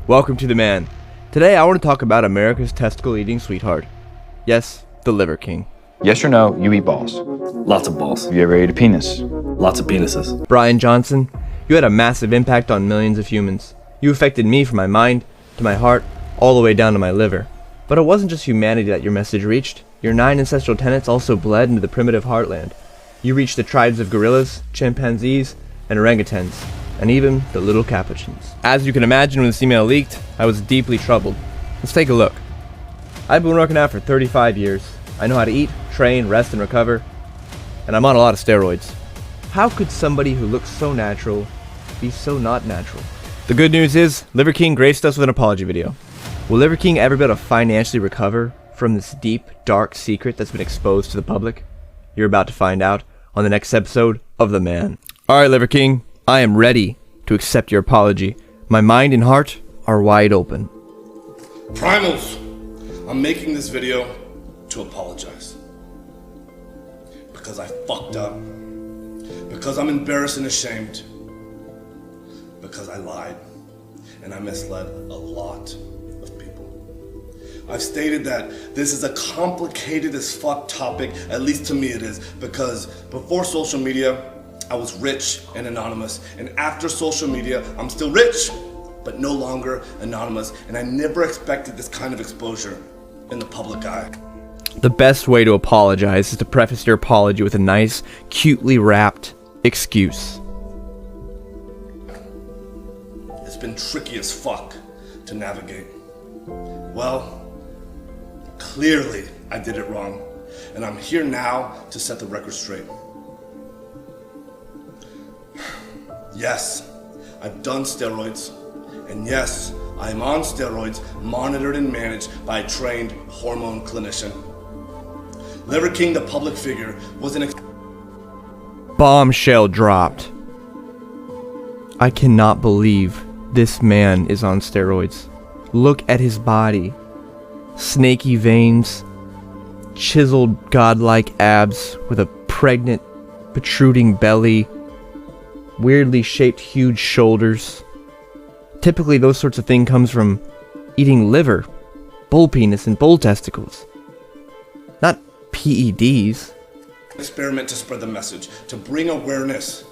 Welcome to The Man. Today I want to talk about America's testicle-eating sweetheart. Yes, the Liverking. Yes or no, you eat balls. Lots of balls. Have you ever ate a penis? Lots of penises. Brian Johnson, you had a massive impact on millions of humans. You affected me from my mind, to my heart, all the way down to my liver. But it wasn't just humanity that your message reached. Your 9 ancestral tenets also bled into the primitive heartland. You reached the tribes of gorillas, chimpanzees, and orangutans, and even the little capuchins. As you can imagine, when this email leaked, I was deeply troubled. Let's take a look. I've been working out for 35 years. I know how to eat, train, rest, and recover, and I'm on a lot of steroids. How could somebody who looks so natural be so not natural? The good news is, Liverking graced us with an apology video. Will Liverking ever be able to financially recover from this deep, dark secret that's been exposed to the public? You're about to find out on the next episode of The Man. Alright, Liverking, I am ready to accept your apology. My mind and heart are wide open. Primals, I'm making this video to apologize. Because I fucked up. Because I'm embarrassed and ashamed. Because I lied. And I misled a lot of people. I've stated that this is a complicated as fuck topic, at least to me it is, because before social media, I was rich and anonymous, and after social media, I'm still rich, but no longer anonymous, and I never expected this kind of exposure in the public eye. The best way to apologize is to preface your apology with a nice, cutely wrapped excuse. It's been tricky as fuck to navigate. Well, clearly I did it wrong, and I'm here now to set the record straight. Yes, I've done steroids, and yes, I am on steroids, monitored and managed by a trained hormone clinician. Liverking, the public figure, was an Bombshell dropped. I cannot believe this man is on steroids. Look at his body. Snaky veins, chiseled godlike abs with a pregnant, protruding belly, weirdly shaped huge shoulders. Typically those sorts of things comes from eating liver, bull penis, and bull testicles. Not PEDs. experiment to spread the message, to bring awareness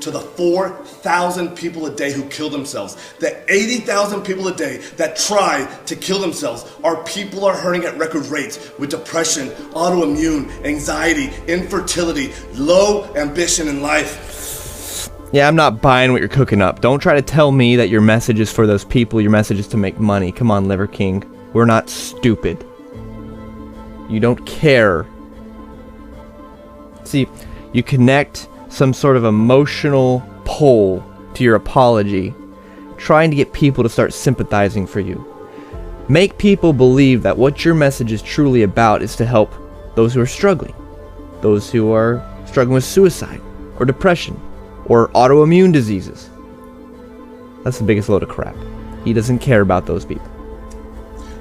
to the 4,000 people a day who kill themselves, the 80,000 people a day that try to kill themselves. Our people are hurting at record rates with depression, autoimmune, anxiety, infertility, low ambition in life. Yeah, I'm not buying what you're cooking up. Don't try to tell me that your message is for those people, your message is to make money. Come on, Liverking. We're not stupid. You don't care. See, you connect some sort of emotional pull to your apology, trying to get people to start sympathizing for you. Make people believe that what your message is truly about is to help those who are struggling. Those who are struggling with suicide, or depression, or autoimmune diseases. That's the biggest load of crap. He doesn't care about those people.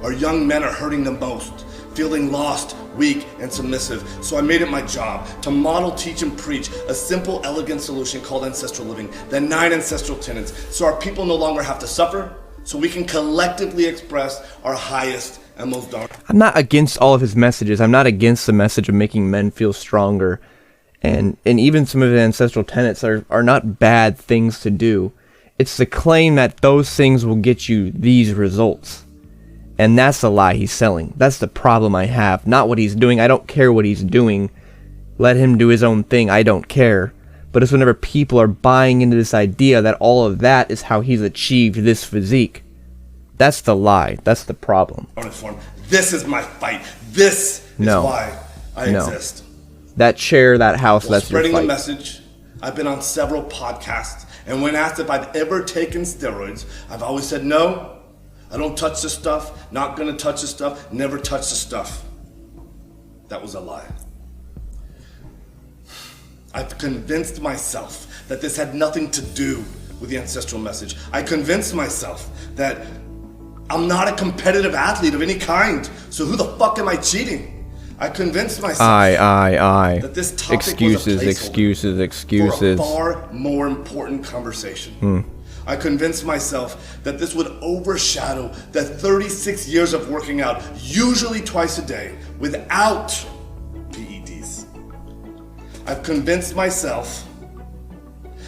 Our young men are hurting the most, feeling lost, weak, and submissive. So I made it my job to model, teach, and preach a simple, elegant solution called ancestral living, the 9 ancestral tenets, so our people no longer have to suffer, so we can collectively express our highest and most dark. I'm not against all of his messages. I'm not against the message of making men feel stronger. And even some of the ancestral tenets are not bad things to do. It's the claim that those things will get you these results. And that's the lie he's selling. That's the problem I have. Not what he's doing. I don't care what he's doing. Let him do his own thing. I don't care. But it's whenever people are buying into this idea that all of that is how he's achieved this physique. That's the lie. That's the problem. This is my fight. This is why I exist. That chair, that house, that's your fight. Spreading the message. I've been on several podcasts, and when asked if I've ever taken steroids, I've always said no. I don't touch this stuff, not gonna touch this stuff, never touch the stuff. That was a lie. I've convinced myself that this had nothing to do with the ancestral message. I convinced myself that I'm not a competitive athlete of any kind, so who the fuck am I cheating? I convinced myself that this topic was a placeholder excuses. for a far more important conversation. I convinced myself that this would overshadow the 36 years of working out, usually twice a day, without PEDs. I've convinced myself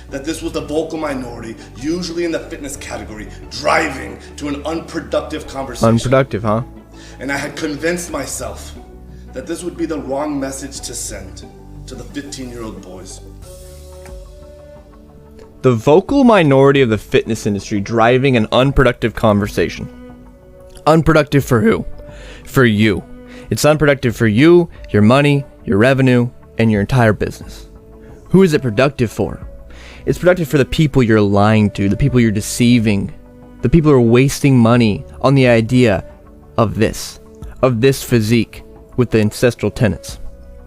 that this was the vocal minority, usually in the fitness category, driving to an unproductive conversation. Unproductive, huh? And I had convinced myself that this would be the wrong message to send to the 15-year-old boys. The vocal minority of the fitness industry driving an unproductive conversation. Unproductive for who? For you. It's unproductive for you, your money, your revenue, and your entire business. Who is it productive for? It's productive for the people you're lying to, the people you're deceiving, the people who are wasting money on the idea of this physique with the ancestral tenets.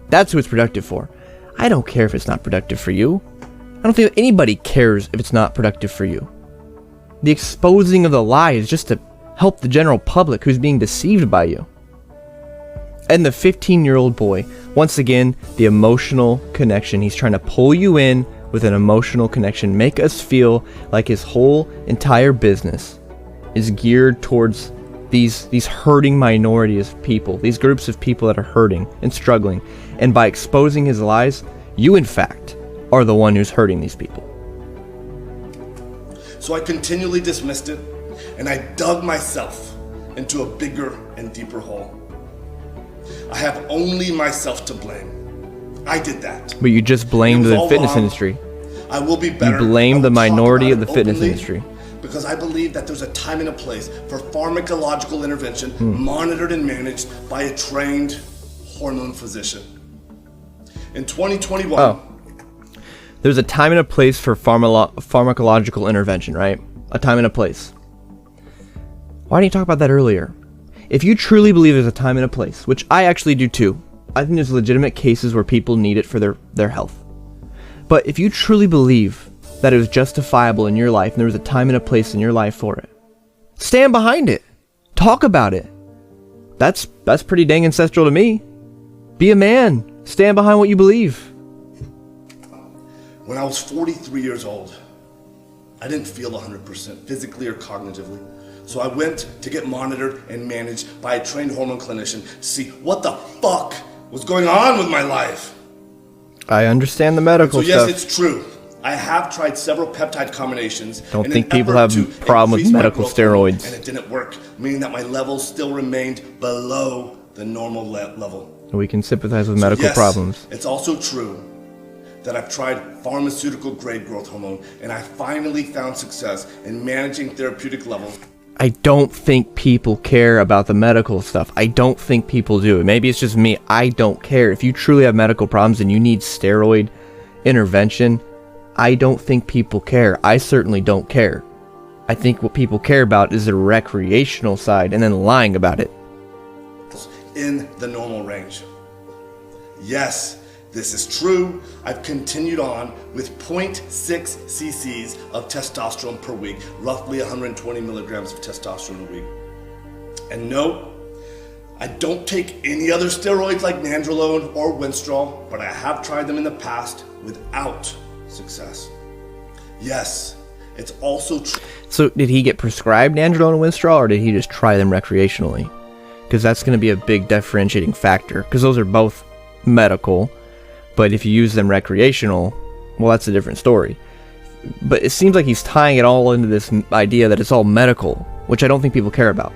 That's who it's productive for. I don't care if it's not productive for you. I don't think anybody cares if it's not productive for you. The exposing of the lie is just to help the general public who's being deceived by you. And the 15-year-old boy, once again, the emotional connection. He's trying to pull you in with an emotional connection, make us feel like his whole entire business is geared towards these hurting minorities of people, these groups of people that are hurting and struggling. And by exposing his lies, you in fact are the one who's hurting these people. So I continually dismissed it, and I dug myself into a bigger and deeper hole. I have only myself to blame. I did that. But you just blamed the fitness industry. I will be better. You blame the minority of the fitness industry. Because I believe that there's a time and a place for pharmacological intervention monitored and managed by a trained hormone physician. In 2021... There's a time and a place for pharmacological intervention, right? A time and a place. Why didn't you talk about that earlier? If you truly believe there's a time and a place, which I actually do too, I think there's legitimate cases where people need it for their health. But if you truly believe that it was justifiable in your life and there was a time and a place in your life for it, stand behind it. Talk about it. That's pretty dang ancestral to me. Be a man. Stand behind what you believe. When I was 43 years old, I didn't feel 100% physically or cognitively. So I went to get monitored and managed by a trained hormone clinician to see what the fuck was going on with my life. I understand the medical stuff. So yes, it's true. I have tried several peptide combinations. Don't think people have a problem with medical steroids. And it didn't work, meaning that my levels still remained below the normal level. We can sympathize with medical problems. It's also true that I've tried pharmaceutical grade growth hormone, and I finally found success in managing therapeutic levels. I don't think people care about the medical stuff. I don't think people do. Maybe it's just me. I don't care. If you truly have medical problems and you need steroid intervention, I don't think people care. I certainly don't care. I think what people care about is the recreational side and then lying about it. In the normal range. Yes, this is true. I've continued on with 0.6 cc's of testosterone per week, roughly 120 milligrams of testosterone a week. And no, I don't take any other steroids like nandrolone or winstrol, but I have tried them in the past without success. Yes, it's also true. So did he get prescribed nandrolone and winstrol, or did he just try them recreationally? Because that's going to be a big differentiating factor, because those are both medical. But if you use them recreational, well, that's a different story. But it seems like he's tying it all into this idea that it's all medical, which I don't think people care about.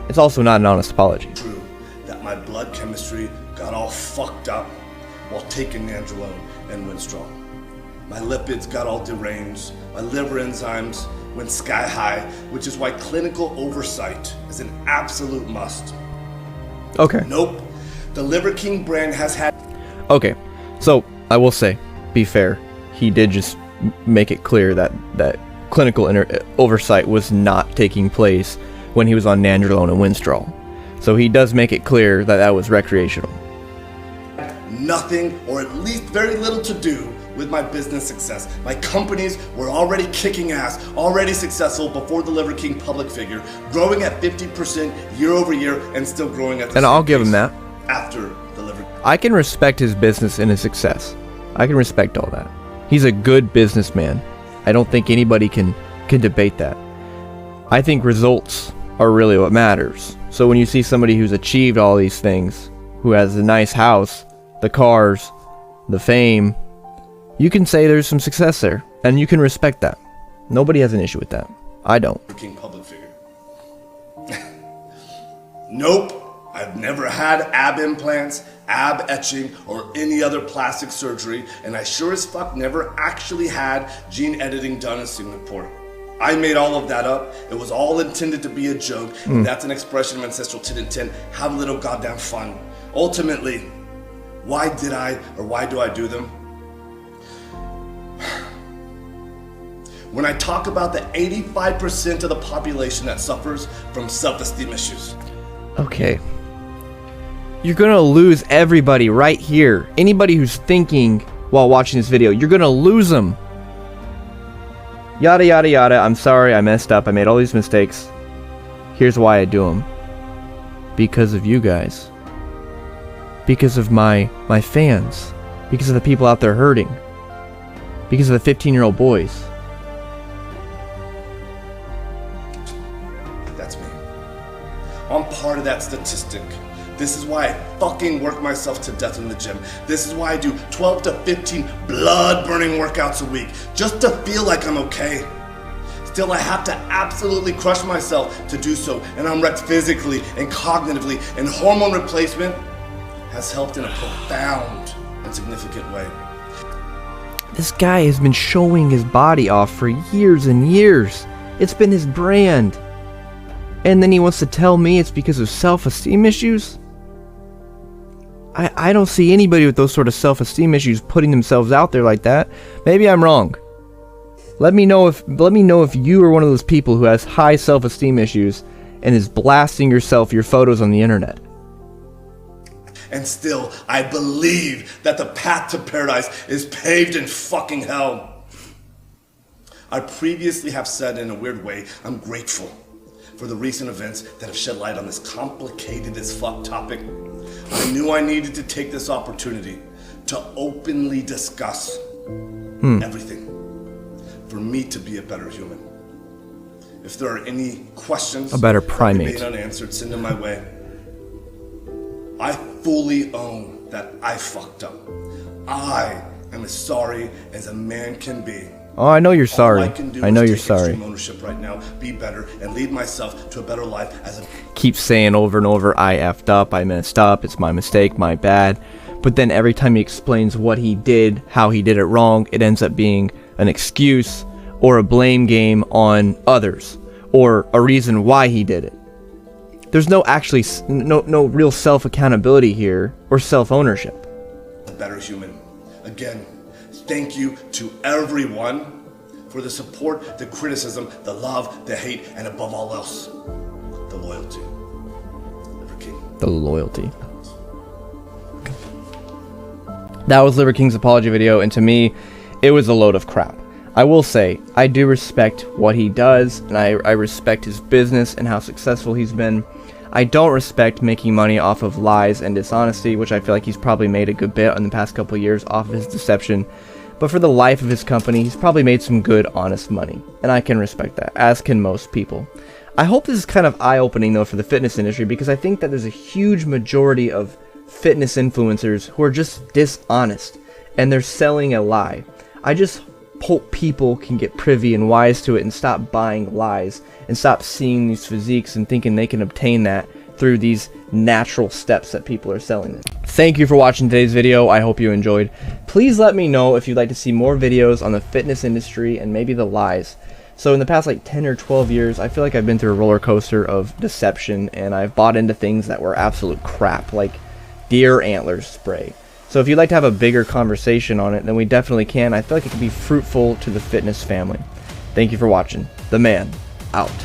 It's also not an honest apology. True that my blood chemistry got all fucked up while taking nandrolone and winstrol. My lipids got all deranged. My liver enzymes went sky high, which is why clinical oversight is an absolute must. Okay. Nope. The Liverking brand has had... Okay, so I will say, be fair, he did just make it clear that clinical oversight was not taking place when he was on nandrolone and winstrol. So he does make it clear that that was recreational. Nothing, or at least very little, to do with my business success. My companies were already kicking ass, already successful before the Liverking public figure, growing at 50% year over year and still growing at the same And I'll give him pace that. after the Liverking. I can respect his business and his success. I can respect all that. He's a good businessman. I don't think anybody can debate that. I think results are really what matters. So when you see somebody who's achieved all these things, who has a nice house, the cars, the fame, you can say there's some success there, and you can respect that. Nobody has an issue with that. I don't. King public figure. Nope. I've never had ab implants, ab etching, or any other plastic surgery, and I sure as fuck never actually had gene editing done in Singapore. I made all of that up. It was all intended to be a joke, and that's an expression of ancestral tin. Have a little goddamn fun. Ultimately, why did I, or why do I do them? When I talk about the 85% of the population that suffers from self-esteem issues. Okay. You're gonna lose everybody right here. Anybody who's thinking while watching this video, you're gonna lose them. Yada yada yada, I'm sorry, I messed up, I made all these mistakes. Here's why I do them. Because of you guys. Because of my fans. Because of the people out there hurting. Because of the 15-year-old boys. That's me. I'm part of that statistic. This is why I fucking work myself to death in the gym. This is why I do 12 to 15 blood-burning workouts a week, just to feel like I'm okay. Still, I have to absolutely crush myself to do so, and I'm wrecked physically and cognitively, and hormone replacement has helped in a profound and significant way. This guy has been showing his body off for years and years. It's been his brand. And then he wants to tell me it's because of self-esteem issues? I don't see anybody with those sort of self-esteem issues putting themselves out there like that. Maybe I'm wrong. Let me know if you are one of those people who has high self-esteem issues and is blasting your photos on the internet. And still, I believe that the path to paradise is paved in fucking hell. I previously have said in a weird way, I'm grateful for the recent events that have shed light on this complicated as fuck topic. I knew I needed to take this opportunity to openly discuss everything for me to be a better human. If there are any questions, a better primate, that remain unanswered, send them my way. I fully own that I fucked up. I am as sorry as a man can be. Oh, I know you're sorry. All I can do I know is you're take sorry. extreme ownership right now, be better, and lead myself to a better life as a... Keep saying over and over, I effed up, I messed up, it's my mistake, my bad. But then every time he explains what he did, how he did it wrong, it ends up being an excuse or a blame game on others or a reason why he did it. There's no real self-accountability here or self-ownership. A better human. Again, thank you to everyone for the support, the criticism, the love, the hate, and above all else, the loyalty. Liverking. The loyalty. That was Liverking's apology video, and to me, it was a load of crap. I will say, I do respect what he does, and I respect his business and how successful he's been. I don't respect making money off of lies and dishonesty, which I feel like he's probably made a good bit in the past couple of years off of his deception. But for the life of his company, he's probably made some good, honest money. And I can respect that, as can most people. I hope this is kind of eye-opening, though, for the fitness industry, because I think that there's a huge majority of fitness influencers who are just dishonest, and they're selling a lie. I just hope people can get privy and wise to it and stop buying lies and stop seeing these physiques and thinking they can obtain that through these natural steps that people are selling them. Thank you for watching today's video. I hope you enjoyed. Please let me know if you'd like to see more videos on the fitness industry and maybe the lies. So in the past like 10 or 12 years, I feel like I've been through a roller coaster of deception, and I've bought into things that were absolute crap, like deer antlers spray. So if you'd like to have a bigger conversation on it, then we definitely can. I feel like it could be fruitful to the fitness family. Thank you for watching. The Man, out.